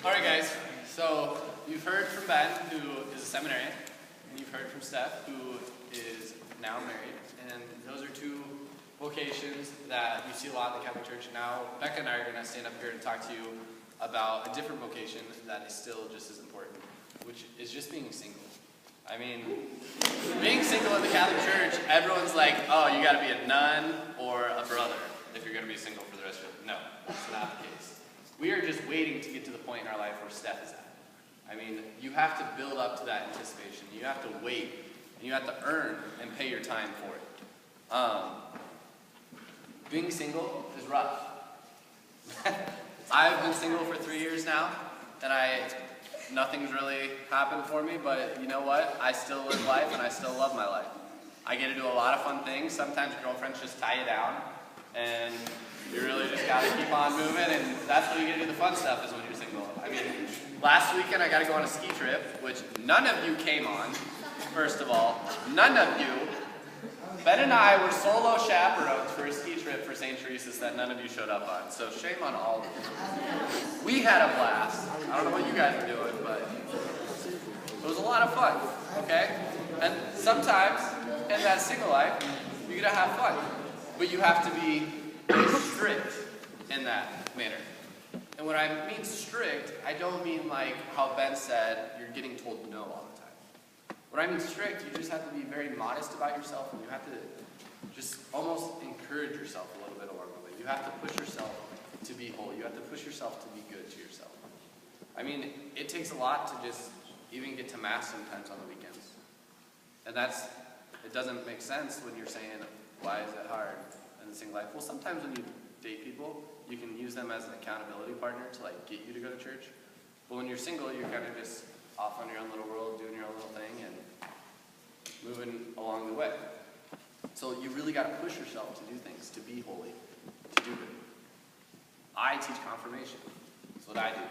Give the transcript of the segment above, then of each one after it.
Alright guys, so you've heard from Ben, who is a seminarian, and you've heard from Steph, who is now married, and those are two vocations that you see a lot in the Catholic Church. Now, Bekah and I are going to stand up here and talk to you about a different vocation that is still just as important, which is just being single. I mean, being single in the Catholic Church, everyone's like, oh, you got to be a nun or a brother if you're going to be single for the rest of your life. No, that's not the case. We are just waiting to get to the point in our life where Steph is at. I mean, you have to build up to that anticipation. You have to wait, and you have to earn and pay your time for it. Being single is rough. I've been single for 3 years now, and nothing's really happened for me, but you know what? I still live life, and I still love my life. I get to do a lot of fun things. Sometimes girlfriends just tie you down, and you really just got to keep on moving, and that's when you get to do the fun stuff, is when you're single. I mean, last weekend I got to go on a ski trip, which none of you came on, first of all. None of you. Ben and I were solo chaperones for a ski trip for St.Theresa that none of you showed up on, so shame on all of you. We had a blast. I don't know what you guys were doing, but it was a lot of fun, okay? And sometimes in that single life, you're going to have fun, but you have to be strict in that manner. And when I mean strict, I don't mean like how Ben said, you're getting told no all the time. When I mean strict, you just have to be very modest about yourself, and you have to just almost encourage yourself a little bit along the way. You have to push yourself to be holy. You have to push yourself to be good to yourself. I mean, it takes a lot to just even get to Mass sometimes on the weekends. And it doesn't make sense when you're saying, why is it hard in the single life? Well, sometimes when you date people, you can use them as an accountability partner to like get you to go to church. But when you're single, you're kind of just off on your own little world, doing your own little thing, and moving along the way. So you really got to push yourself to do things, to be holy, to do good. I teach confirmation. That's what I do.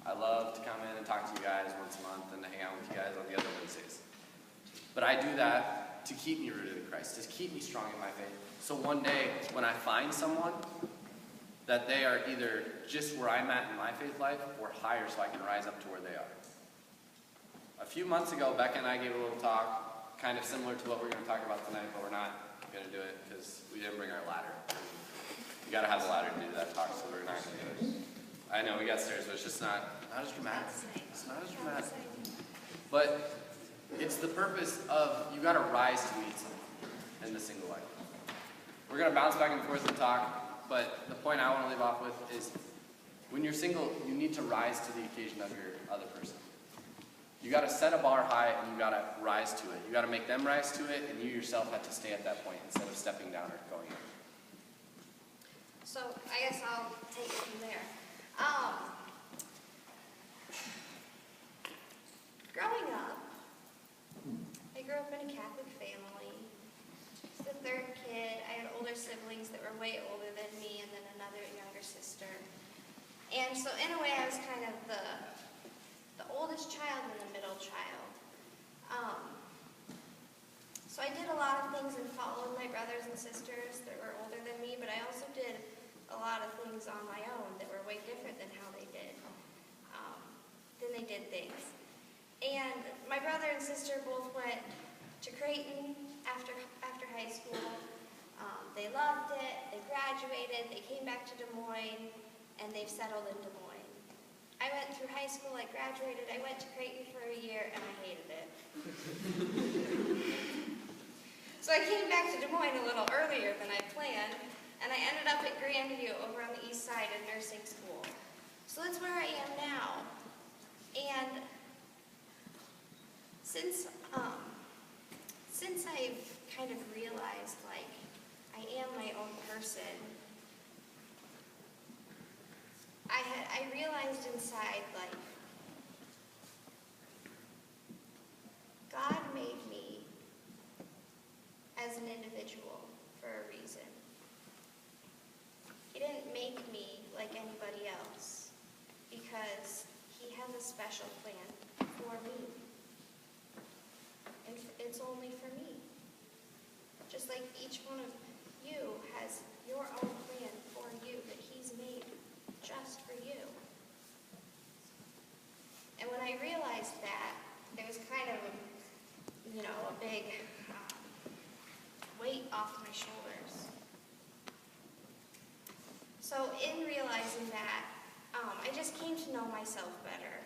I love to come in and talk to you guys once a month and to hang out with you guys on the other Wednesdays. But I do that to keep me rooted in Christ, to keep me strong in my faith. So one day, when I find someone, that they are either just where I'm at in my faith life or higher, so I can rise up to where they are. A few months ago, Bekah and I gave a little talk, kind of similar to what we're going to talk about tonight, but we're not going to do it because we didn't bring our ladder. You got to have a ladder to do that talk, so we're not going to do it. I know we got stairs, but it's just not as dramatic. It's not as dramatic. But it's the purpose of you got to rise to meet someone in the single life. We're going to bounce back and forth and talk, but the point I want to leave off with is when you're single, you need to rise to the occasion of your other person. You got to set a bar high, and you got to rise to it. You got to make them rise to it, and you yourself have to stay at that point instead of stepping down or going up. So I guess I'll take it from there. Growing up, I grew up in a Catholic family. I was the third kid. I had older siblings that were way older than me, and then another younger sister. And so in a way, I was kind of the oldest child and the middle child. So I did a lot of things and followed my brothers and sisters that were older than me, but I also did a lot of things on my own that were way different than how they did. Things. And my brother and sister both went to Creighton after high school. They loved it, they graduated, they came back to Des Moines, and they've settled in Des Moines. I went through high school, I graduated, I went to Creighton for a year, and I hated it. So I came back to Des Moines a little earlier than I planned, and I ended up at Grandview over on the east side of nursing school. So that's where I am now. And since I've kind of realized, like, I am my own person, I realized inside, like, God made me as an individual for a reason. He didn't make me like anybody else because he has a special plan for me. And it's only for me. Just like each one of you has your own plan for you that he's made just for you. I realized that, there was kind of a big weight off my shoulders. So in realizing that, I just came to know myself better.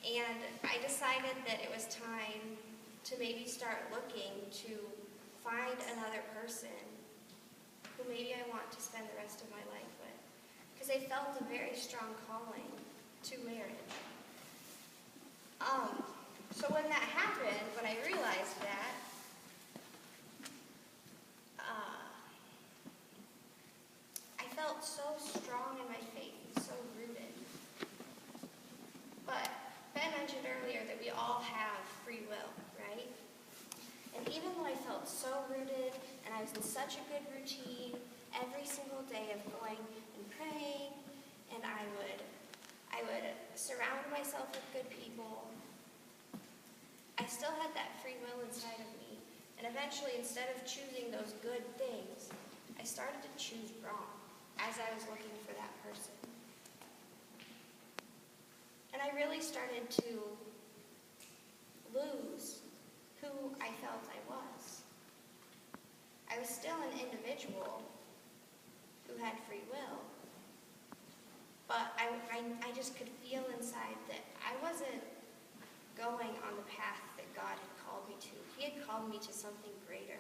And I decided that it was time to maybe start looking to find another person who maybe I want to spend the rest of my life with. Because I felt a very strong calling to marriage. So when that happened, when I realized that, I felt so strong in my faith, so rooted. But Ben mentioned earlier that we all have free will, right? And even though I felt so rooted, and I was in such a good routine every single day of going and praying, and I would surround myself with good people, I still had that free will inside of me. And eventually, instead of choosing those good things, I started to choose wrong as I was looking for that person. And I really started to lose who I felt I was. I was still an individual who had free will, but I just could feel inside that I wasn't going on the path that God had called me to. He had called me to something greater.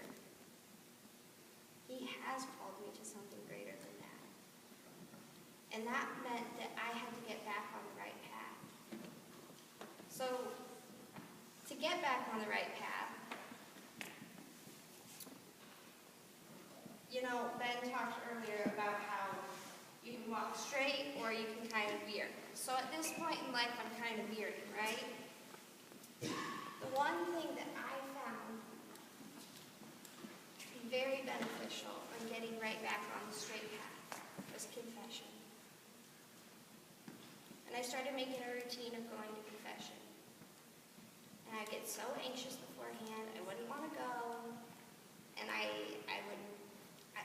He has called me to something greater than that. And that meant that I had to get back on the right path. So, to get back on the right path, Ben talked earlier about how you can walk straight or you can kind of veer. So at this point in life, I'm kind of veering, right? The one thing that I found to be very beneficial in getting right back on the straight path was confession. And I started making a routine of going to confession. And I'd get so anxious beforehand, I wouldn't want to go, and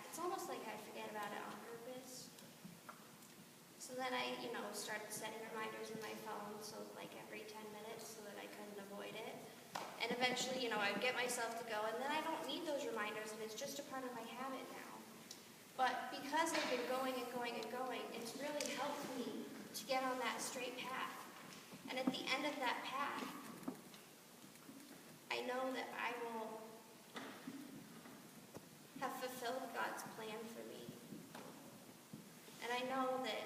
it's almost like I'd forget about it on purpose. So then I, started setting reminders in my phone, so like every 10 minutes so that I couldn't avoid it. And eventually, I'd get myself to go, and then I don't need those reminders, and it's just a part of my habit now. But because I've been going and going and going, it's really helped me to get on that straight path. And at the end of that path, I know that I will have fulfilled God's plan for me. And I know that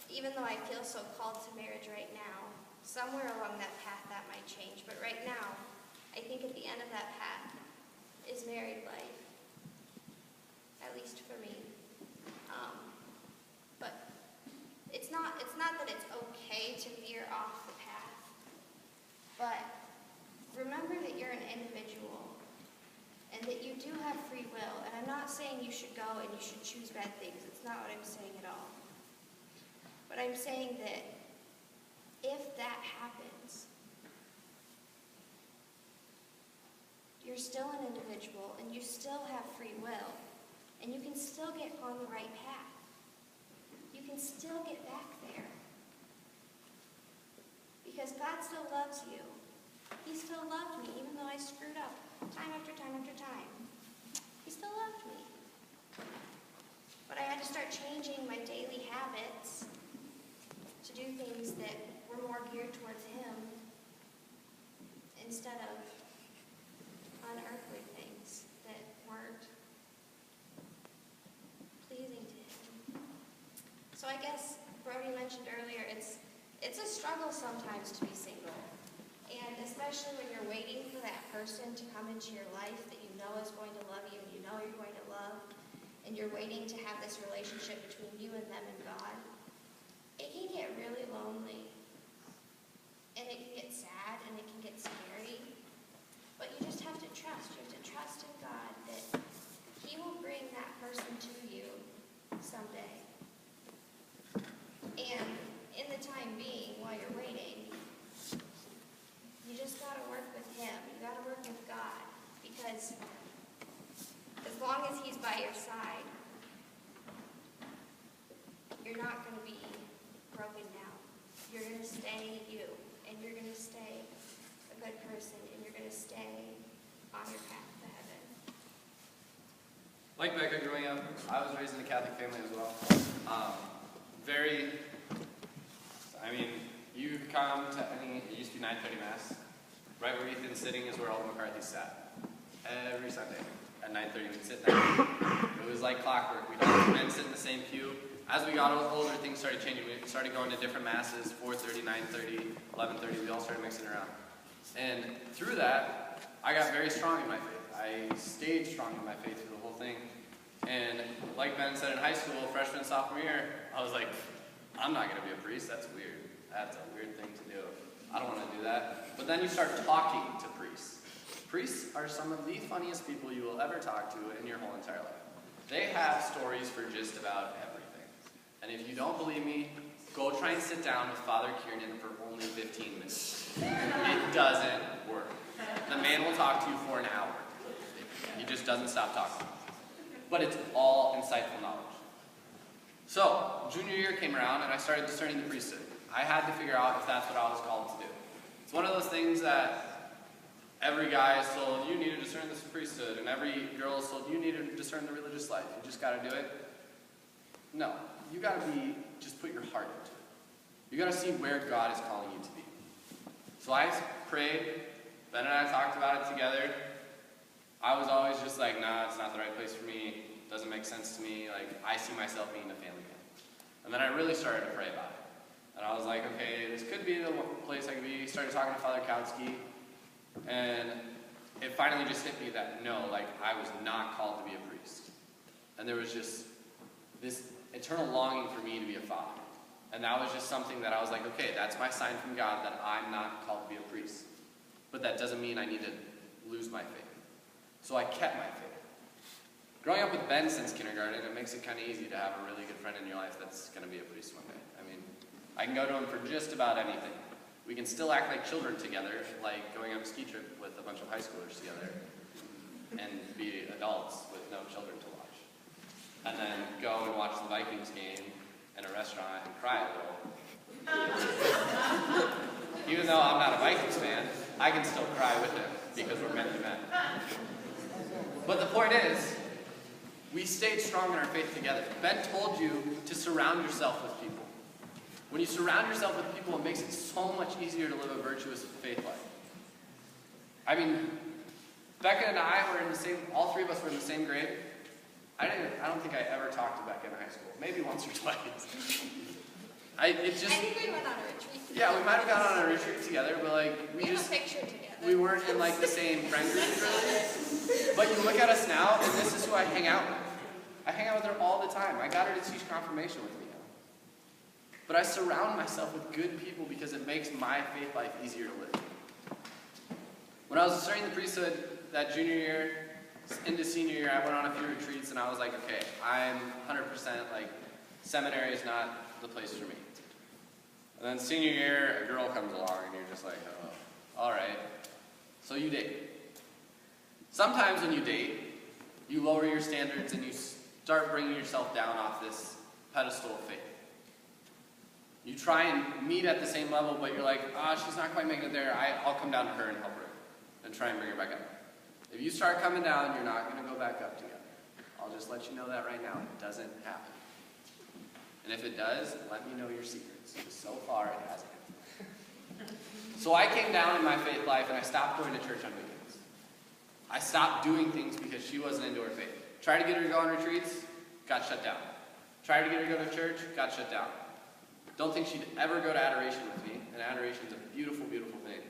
even though I feel so called to marriage right now, somewhere along that path that might change. But right now, I think at the end of that path is married life, at least for me. But it's not that it's okay to veer off the path, but remember that you're an individual and that you do have free will. And I'm not saying you should go and you should choose bad things. It's not what I'm saying at all. But I'm saying that if that happens, you're still an individual and you still have free will, and you can still get on the right path. You can still get back there. Because God still loves you. He still loved me, even though I screwed up time after time after time. He still loved me. But I had to start changing my daily habits to do things that were more geared towards Him instead of unearthly things that weren't pleasing to Him. So I guess Brody mentioned earlier, it's a struggle sometimes to be single. And especially when you're waiting for that person to come into your life that you know is going to love you and you know you're going to love, and you're waiting to have this relationship between you and them and God, it can get really lonely. And it can get sad and it can get scary. But you just have to trust. You have to trust in God that He will bring that person to you someday. And in the time being, while you're waiting, you just got to work with Him. You got to work with God. Because as long as He's by your side, you're not going to be broken down. you're going to stay you, and you're going to stay a good person, and you're going to stay on your path to heaven. Like Bekah, growing up, I was raised in a Catholic family as well. You come to it used to be 9:30 Mass. Right where Ethan's sitting is where all the McCarthys sat. Every Sunday at 9:30 we'd sit there. It was like clockwork. We'd all men sit in the same pew. As we got older, things started changing. We started going to different masses, 4:30, 9:30, 11:30. We all started mixing around. And through that, I got very strong in my faith. I stayed strong in my faith through the whole thing. And like Ben said in high school, freshman, sophomore year, I was like, I'm not going to be a priest. That's weird. That's a weird thing to do. I don't want to do that. But then you start talking to priests. Priests are some of the funniest people you will ever talk to in your whole entire life. They have stories for just about everything. And if you don't believe me, go try and sit down with Father Kiernan for only 15 minutes. It doesn't work. The man will talk to you for an hour. He just doesn't stop talking. But it's all insightful knowledge. So, junior year came around and I started discerning the priesthood. I had to figure out if that's what I was called to do. It's one of those things that every guy is told, you need to discern this priesthood, and every girl is told, you need to discern the religious life. You just got to do it. No, you got to just put your heart into it. You got to see where God is calling you to be. So I prayed, Ben and I talked about it together. I was always just like, nah, it's not the right place for me. It doesn't make sense to me. Like, I see myself being a family man. And then I really started to pray about it. And I was like, okay, this could be the place I could be. Started talking to Father Kautsky. And it finally just hit me that no, like, I was not called to be a priest. And there was just this eternal longing for me to be a father. And that was just something that I was like, okay, that's my sign from God that I'm not called to be a priest. But that doesn't mean I need to lose my faith. So I kept my faith. Growing up with Ben since kindergarten, it makes it kind of easy to have a really good friend in your life that's going to be a priest one day. I mean, I can go to him for just about anything. We can still act like children together, like going on a ski trip with a bunch of high schoolers together, and be adults with no children to watch. And then go and watch the Vikings game in a restaurant and cry a little. Even though I'm not a Vikings fan, I can still cry with him because we're men to men. But the point is, we stayed strong in our faith together. Ben told you to surround yourself with people. When you surround yourself with people, it makes it so much easier to live a virtuous faith life. I mean, Bekah and I were in the same, all three of us were in the same grade. I don't think I ever talked to Bekah in high school. Maybe once or twice. I think we went on a retreat together. Yeah, we might have gone on a retreat together, but like, we have a picture together. We weren't in like the same friend group really. But you look at us now, and this is who I hang out with. I hang out with her all the time. I got her to teach confirmation with me now. But I surround myself with good people because it makes my faith life easier to live. When I was studying the priesthood that junior year into senior year, I went on a few retreats and I was like, okay, I'm 100% like, seminary is not the place for me. And then senior year, a girl comes along and you're just like, oh, all right. So you date. Sometimes when you date, you lower your standards and you start bringing yourself down off this pedestal of faith. You try and meet at the same level, but you're like, she's not quite making it there. I'll come down to her and help her and try and bring her back up. If you start coming down, you're not going to go back up together. I'll just let you know that right now. It doesn't happen. And if it does, let me know your secrets. Because so far, it hasn't. So I came down in my faith life, and I stopped going to church on weekends. I stopped doing things because she wasn't into her faith. Tried to get her to go on retreats, got shut down. Tried to get her to go to church, got shut down. Don't think she'd ever go to adoration with me, and adoration's a beautiful, beautiful thing.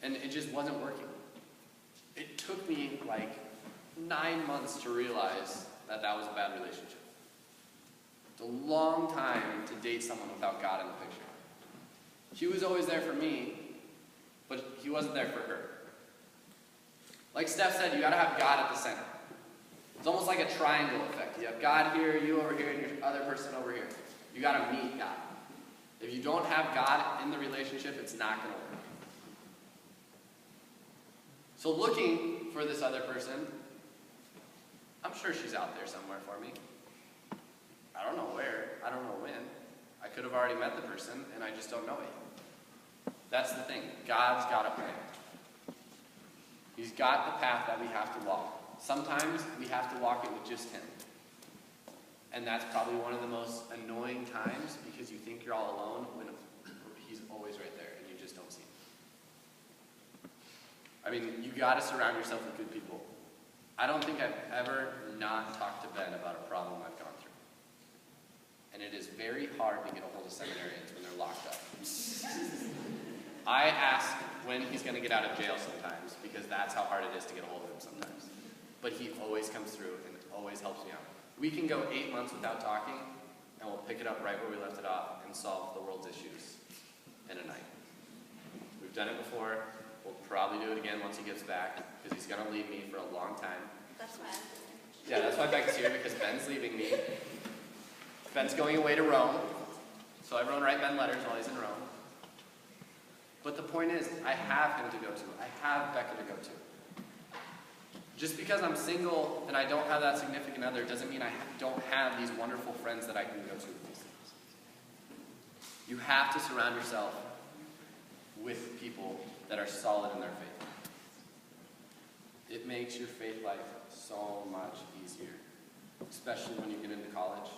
And it just wasn't working. It took me like 9 months to realize that that was a bad relationship. It's a long time to date someone without God in the picture. He was always there for me, but he wasn't there for her. Like Steph said, you gotta have God at the center. It's almost like a triangle effect. You have God here, you over here, and your other person over here. You gotta meet God. If you don't have God in the relationship, it's not gonna work. So looking for this other person, I'm sure she's out there somewhere for me. I don't know where, I don't know when. I could have already met the person and I just don't know it yet. That's the thing. God's got a plan. He's got the path that we have to walk. Sometimes we have to walk it with just him. And that's probably one of the most annoying times because you think you're all alone when he's always right there and you just don't see him. I mean, you got to surround yourself with good people. I don't think I've ever not talked to Ben about a problem I've gone through. And it is very hard to get a hold of seminarians when they're locked up. I ask when he's going to get out of jail sometimes because that's how hard it is to get a hold of him sometimes. But he always comes through and always helps me out. We can go 8 months without talking and we'll pick it up right where we left it off and solve the world's issues in a night. We've done it before. We'll probably do it again once he gets back because he's going to leave me for a long time. That's why. Yeah, that's why Bekah's here, because Ben's leaving me. Ben's going away to Rome, so everyone write Ben letters while he's in Rome. But the point is, I have him to go to. I have Bekah to go to. Just because I'm single and I don't have that significant other doesn't mean I don't have these wonderful friends that I can go to with these things. You have to surround yourself with people that are solid in their faith. It makes your faith life so much easier, especially when you get into college.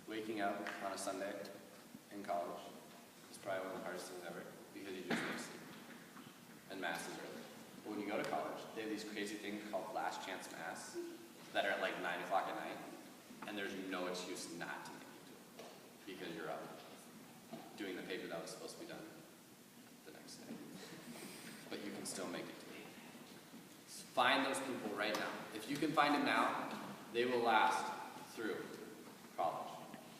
Waking up on a Sunday in college is probably one of the hardest things ever because you just miss sleep. And mass is early. But when you go to college, they have these crazy things called last chance mass that are at like 9 o'clock at night, and there's no excuse not to make it to it because you're up doing the paper that was supposed to be done the next day. But you can still make it to it. Find those people right now. If you can find them now, they will last through college.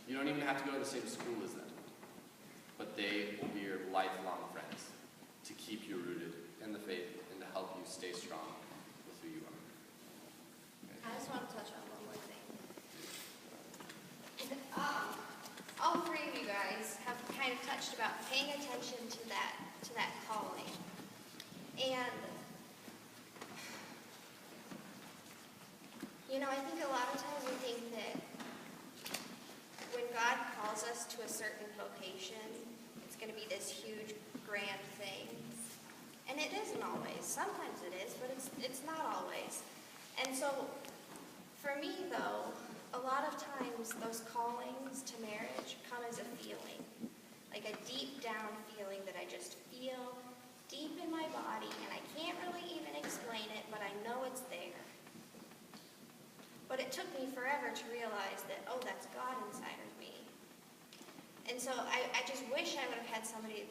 You don't even have to go to the same school as them, but they will be your lifelong friends to keep you rooted in the faith and to help you stay strong with who you are. Okay. I just want to touch on one more thing. All three of you guys have kind of touched about paying attention to that calling. And I think a lot of times we think that when God calls us to a certain vocation, it's going to be this huge, grand thing. And it isn't always. Sometimes it is, but it's not always. And so, for me, though, a lot of times those callings to marriage come as a feeling. Like a deep down feeling that I just feel deep in my body, and I can't really even explain it, but I know it's there. But it took me forever to realize that, oh, that's God inside of me. And so I just wish I would have had somebody that